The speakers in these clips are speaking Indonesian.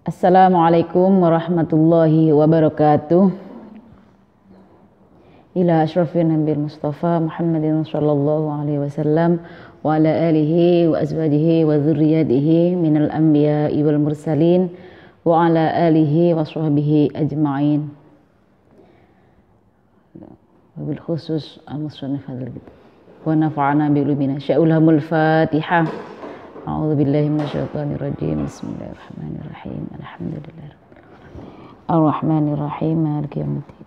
Assalamualaikum warahmatullahi wabarakatuh. Ila asyrafin nabil Mustafa Muhammadin sallallahu alaihi wasallam wa ala alihi wa azwajihi wa dzurriyyatihi minal anbiya'i wal mursalin wa ala alihi wa sahbihi ajma'in. Wabil khusus al-musannif hadzal kitab wa nafa'ana bi ulumina sya'ulhamul Fatihah. A'udzu billahi minasyaitonir rajim. Bismillahirrahmanirrahim. Alhamdulillah. Ar-Rahmanir Rahim. Maliki yaumiddin.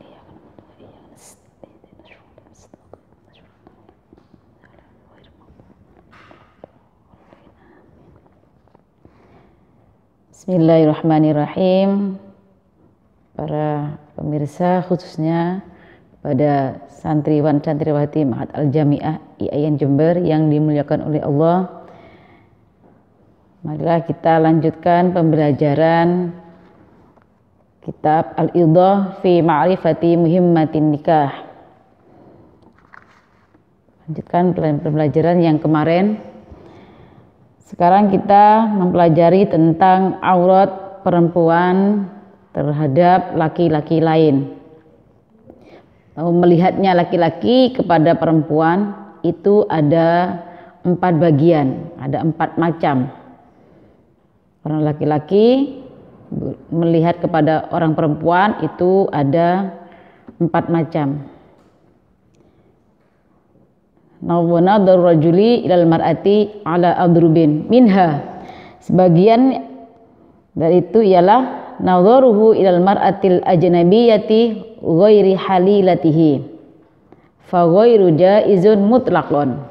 Bismillahirrahmanirrahim. Para pemirsa, khususnya pada santriwan santriwati Ma'had Al-Jami'ah IAIN Jember yang dimuliakan oleh Allah, marilah kita lanjutkan pembelajaran kitab Al-Idah fi Ma'rifati Muhimmatin Nikah. Lanjutkan pembelajaran yang kemarin. Sekarang kita mempelajari tentang aurat perempuan terhadap laki-laki lain. Melihatnya laki-laki kepada perempuan itu ada 4 bagian, ada 4 macam. Orang laki-laki melihat kepada orang perempuan itu ada 4 macam. Nawwanadar rajuli ilal mar'ati ala adrubin minha. Sebagian dari itu ialah nadharuhu ilal mar'atil ajnabiyyati ghairi halilatihi fa ghairu jaizun mutlaqan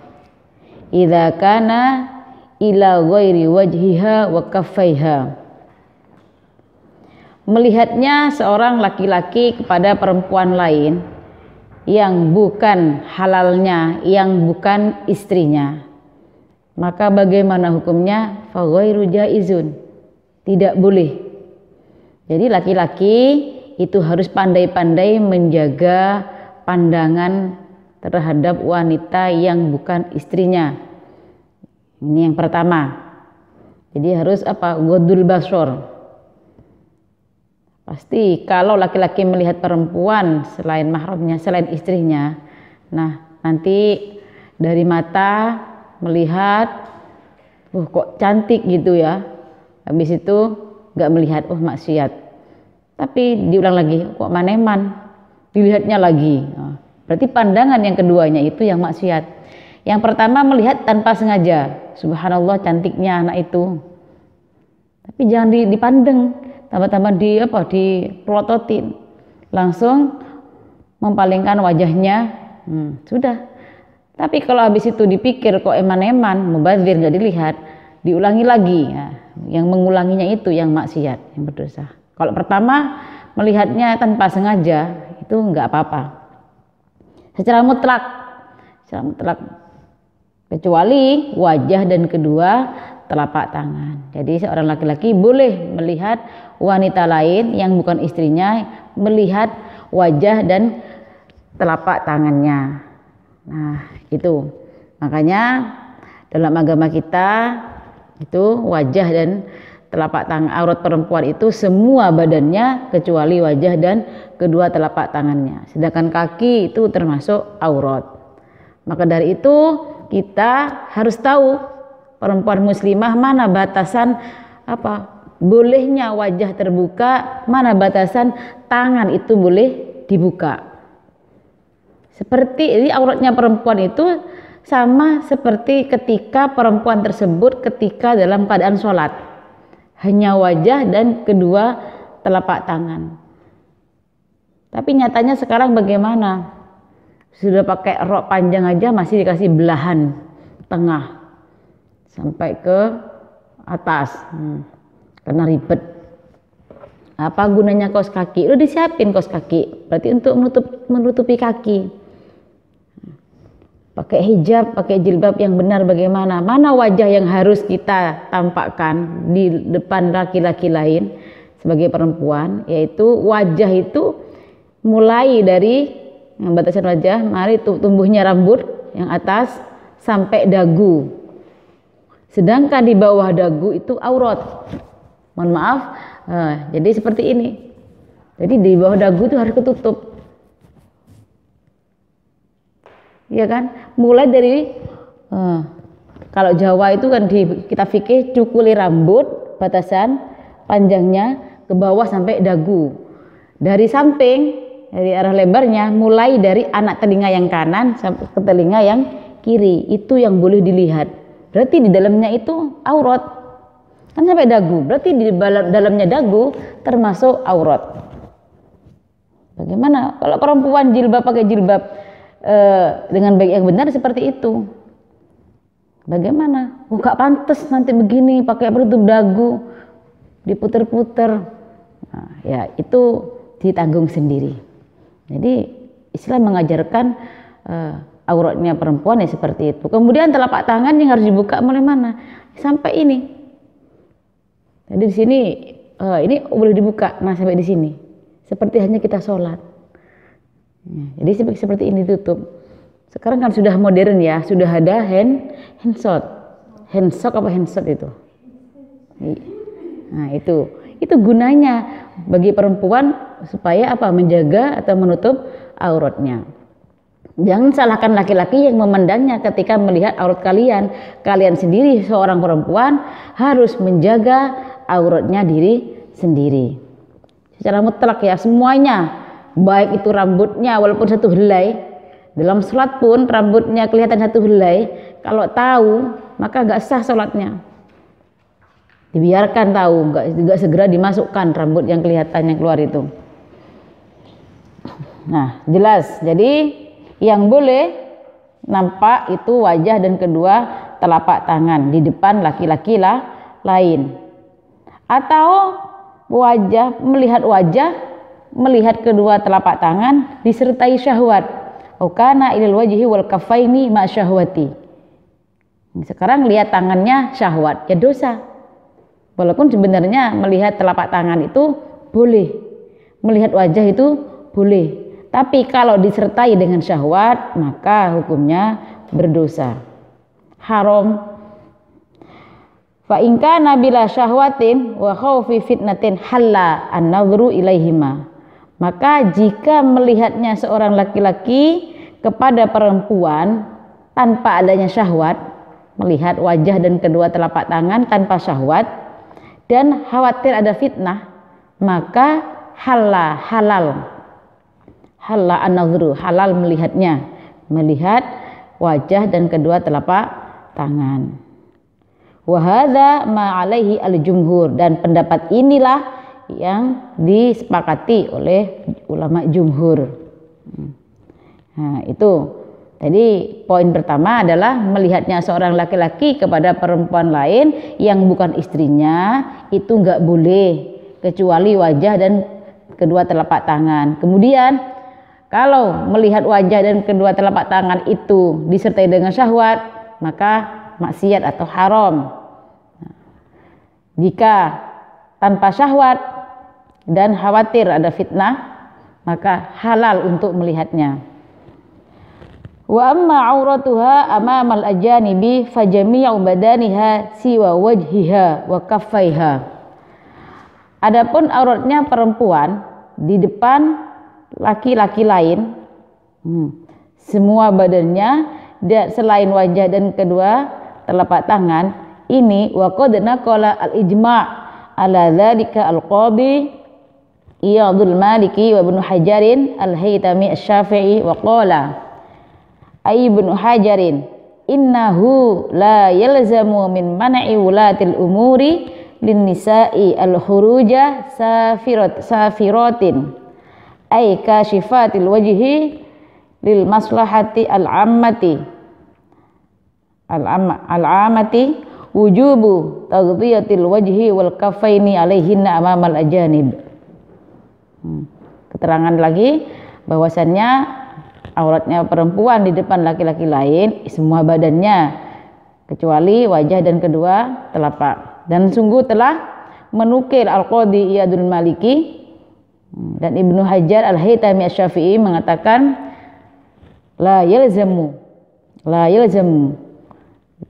idza kana ila ghairi wajhiha wa kaffaiha. Melihatnya seorang laki-laki kepada perempuan lain yang bukan halalnya, yang bukan istrinya, maka bagaimana hukumnya? Fa ghairu jaizun, tidak boleh. Jadi laki-laki itu harus pandai-pandai menjaga pandangan terhadap wanita yang bukan istrinya. Ini yang pertama. Jadi harus Ghodul basor. Pasti kalau laki-laki melihat perempuan selain mahramnya, selain istrinya, nah nanti dari mata melihat, kok cantik gitu ya. Habis itu nggak melihat, maksiat. Tapi diulang lagi, kok maneman, dilihatnya lagi. Nah, berarti pandangan yang keduanya itu yang maksiat. Yang pertama melihat tanpa sengaja, subhanallah cantiknya anak itu. Tapi jangan dipandang, tambah-tambah dipelototin, langsung mempalingkan wajahnya, sudah. Tapi kalau habis itu dipikir kok eman-eman, mubazir, nggak dilihat, diulangi lagi. Nah, yang mengulanginya itu yang maksiat, yang berdosa. Kalau pertama melihatnya tanpa sengaja itu nggak apa-apa. Secara mutlak, kecuali wajah dan kedua telapak tangan. Jadi seorang laki-laki boleh melihat wanita lain yang bukan istrinya, melihat wajah dan telapak tangannya. Nah itu makanya dalam agama kita itu wajah dan telapak tangan, aurat perempuan itu semua badannya kecuali wajah dan kedua telapak tangannya. Sedangkan kaki itu termasuk aurat. Maka dari itu kita harus tahu perempuan muslimah mana batasan bolehnya wajah terbuka, mana batasan tangan itu boleh dibuka. Seperti ini auratnya perempuan itu sama seperti ketika perempuan tersebut ketika dalam keadaan sholat, hanya wajah dan kedua telapak tangan. Tapi nyatanya sekarang bagaimana? Sudah pakai rok panjang aja masih dikasih belahan tengah sampai ke atas, karena ribet. Apa gunanya kaos kaki? Udah disiapin kaos kaki, berarti untuk menutupi kaki. Pakai hijab, pakai jilbab yang benar bagaimana? Mana wajah yang harus kita tampakkan di depan laki-laki lain sebagai perempuan? Yaitu wajah itu mulai dari batasan wajah, mari tumbuhnya rambut yang atas sampai dagu. Sedangkan di bawah dagu itu aurat. Mohon maaf, Nah, jadi seperti ini. Jadi di bawah dagu itu harus ketutup. Iya kan? Mulai dari kalau Jawa itu kan kita fikir cukuli rambut, batasan panjangnya ke bawah sampai dagu. Dari samping, dari arah lebarnya, mulai dari anak telinga yang kanan sampai ke telinga yang kiri, itu yang boleh dilihat. Berarti di dalamnya itu aurat. Kan sampai dagu, berarti di dalamnya dagu termasuk aurat. Bagaimana kalau perempuan jilbab pakai jilbab dengan baik yang benar seperti itu? Bagaimana? Oh, gak pantas nanti begini pakai penutup dagu, diputer-puter. Nah, ya itu ditanggung sendiri. Jadi Islam mengajarkan auratnya perempuan ya seperti itu. Kemudian telapak tangan yang harus dibuka mulai mana? Sampai ini. Jadi di sini ini boleh dibuka. Nah sampai di sini. Seperti hanya kita sholat. Ya, jadi seperti ini tutup. Sekarang kan sudah modern ya, sudah ada handshot. Handshot apa handshot itu? Nah itu gunanya bagi perempuan supaya apa? Menjaga atau menutup auratnya. Jangan salahkan laki-laki yang memandangnya ketika melihat aurat kalian. Kalian sendiri seorang perempuan harus menjaga auratnya diri sendiri. Secara mutlak ya semuanya, baik itu rambutnya walaupun satu helai. Dalam sholat pun rambutnya kelihatan satu helai, kalau tahu maka nggak sah sholatnya. Dibiarkan tahu, nggak segera dimasukkan rambut yang kelihatan yang keluar itu. Nah jelas, jadi yang boleh nampak itu wajah dan kedua telapak tangan di depan laki-laki lain. Atau melihat kedua telapak tangan disertai syahwat. Kana ilal wajhi wal kafaini ma syahwati. Sekarang lihat tangannya syahwat, ya dosa. Walaupun sebenarnya melihat telapak tangan itu boleh, melihat wajah itu boleh. Tapi kalau disertai dengan syahwat, maka hukumnya berdosa. Haram. Fa in kana bila syahwatin wa khaufi fitnatin halla an-nadhru ilaihima. Maka jika melihatnya seorang laki-laki kepada perempuan tanpa adanya syahwat, melihat wajah dan kedua telapak tangan tanpa syahwat dan khawatir ada fitnah, maka halal an-nadhru, halal melihatnya, melihat wajah dan kedua telapak tangan. Wa hadza ma alaihi al-jumhur, dan pendapat inilah yang disepakati oleh ulama jumhur. Nah itu, jadi poin pertama adalah melihatnya seorang laki-laki kepada perempuan lain yang bukan istrinya itu nggak boleh kecuali wajah dan kedua telapak tangan. Kemudian kalau melihat wajah dan kedua telapak tangan itu disertai dengan syahwat, maka maksiat atau haram. Jika tanpa syahwat dan khawatir ada fitnah, maka halal untuk melihatnya. Wa amma auratuha amamal ajanibi fajami'u badaniha siwa wajhiha wa kaffaiha. Adapun auratnya perempuan di depan laki-laki lain, semua badannya selain wajah dan kedua telapak tangan, ini wa qad naqala al-ijma' ala dzalika al-qadi Iyadul Maliki wa Ibnu Hajarin al-Haytami asy-Syafi'i wa qala Ibnu Hajarin innahu la yalzamu min man'i wulatil umuri lin nisa'i al-khuruja safiratin ay kashifatil wajhi lil maslahati al-ammati wujubu taghdiyatil wajhi wal kaffaini alaihinna amamal ajanib. Keterangan lagi bahwasannya auratnya perempuan di depan laki-laki lain semua badannya kecuali wajah dan kedua telapak. Dan sungguh telah menukil Al-Qadhi Iyadul Maliki dan Ibnu Hajar Al-Haytami Asy-Syafi'i mengatakan la yalzamu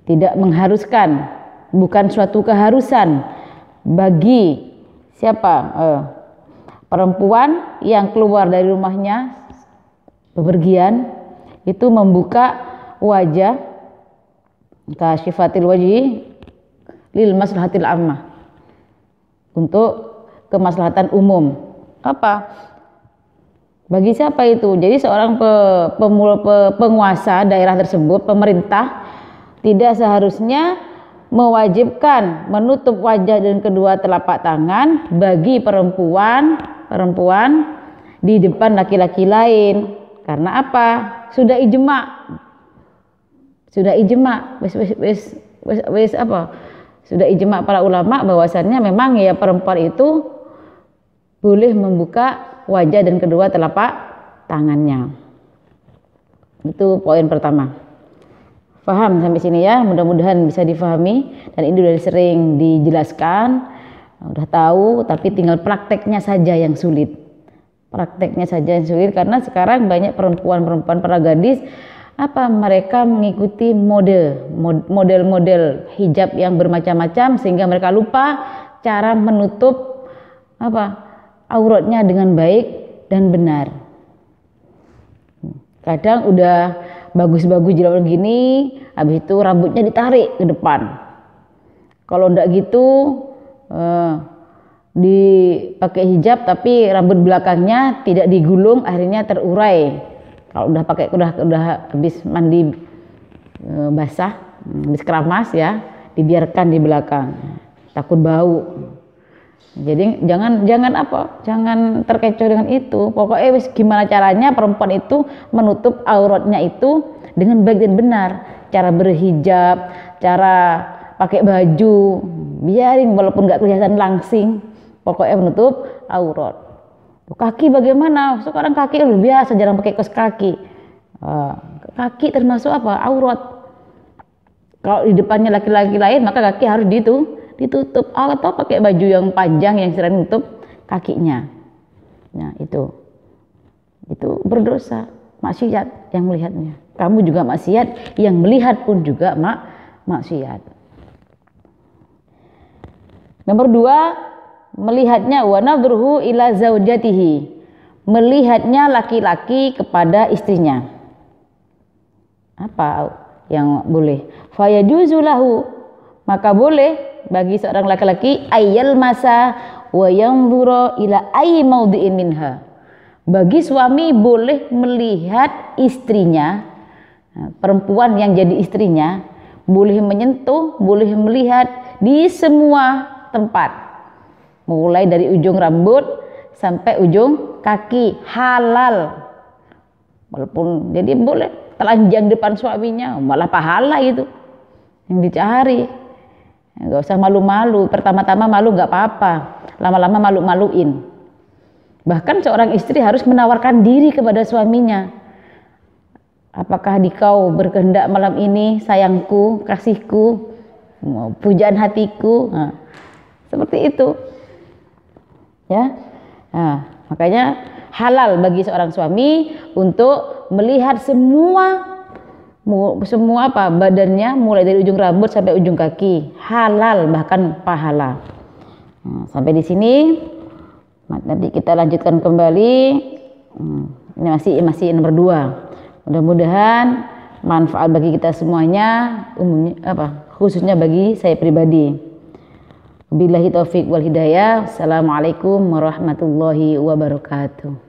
tidak mengharuskan, bukan suatu keharusan bagi siapa? Perempuan yang keluar dari rumahnya bepergian itu membuka wajah kasyifatil wajhi lil maslahatil ammah, untuk kemaslahatan umum. Apa? Bagi siapa itu? Jadi seorang penguasa daerah tersebut, pemerintah, tidak seharusnya mewajibkan menutup wajah dan kedua telapak tangan bagi perempuan di depan laki-laki lain. Karena apa? Sudah ijma. Wis apa? Sudah ijma para ulama bahwasannya memang ya perempuan itu boleh membuka wajah dan kedua telapak tangannya. Itu poin pertama. Paham sampai sini ya? Mudah-mudahan bisa difahami, dan ini sudah sering dijelaskan, udah tahu, tapi tinggal prakteknya saja yang sulit. Prakteknya saja yang sulit, karena sekarang banyak perempuan-perempuan, para gadis, mereka mengikuti model-model hijab yang bermacam-macam, sehingga mereka lupa cara menutup auratnya dengan baik dan benar. Kadang udah bagus-bagus jilbab gini, habis itu rambutnya ditarik ke depan. Kalau enggak gitu dipakai hijab tapi rambut belakangnya tidak digulung, akhirnya terurai. Kalau udah pakai udah habis mandi basah, habis keramas ya, dibiarkan di belakang. Takut bau. Jadi jangan terkecoh dengan itu. Pokoknya gimana caranya perempuan itu menutup auratnya itu dengan baik dan benar. Cara berhijab, cara pakai baju, biarin walaupun nggak kelihatan langsing. Pokoknya menutup aurat. Kaki bagaimana? Sekarang kaki udah biasa, jarang pakai kaos kaki. Kaki termasuk aurat. Kalau di depannya laki-laki lain, maka kaki harus ditutup, atau pakai baju yang panjang yang sering menutup kakinya. Nah, itu berdosa, maksiat yang melihatnya. Kamu juga maksiat, yang melihat pun juga maksiat. Nomor 2, melihatnya wa nadruhu ila zaujatihi, melihatnya laki-laki kepada istrinya. Apa yang boleh? Fayajuzu lahu, maka boleh bagi seorang laki-laki ayyal masa wa yanzura ila ayyi maudhi'in minha. Bagi suami boleh melihat istrinya, perempuan yang jadi istrinya, boleh menyentuh, boleh melihat di semua tempat, mulai dari ujung rambut sampai ujung kaki, halal. Walaupun jadi boleh telanjang depan suaminya, malah pahala itu yang dicari. Nggak usah malu-malu. Pertama-tama malu nggak apa-apa, lama-lama malu-maluin. Bahkan seorang istri harus menawarkan diri kepada suaminya. Apakah dikau berkehendak malam ini, sayangku, kasihku, pujaan hatiku? Nah, seperti itu ya. Nah, makanya halal bagi seorang suami untuk melihat semua badannya, mulai dari ujung rambut sampai ujung kaki, halal, bahkan pahala. Nah, sampai di sini, nanti kita lanjutkan kembali. Ini masih nomor 2. Mudah-mudahan manfaat bagi kita semuanya, khususnya bagi saya pribadi. Billahi taufik wal hidayah. Assalamualaikum warahmatullahi wabarakatuh.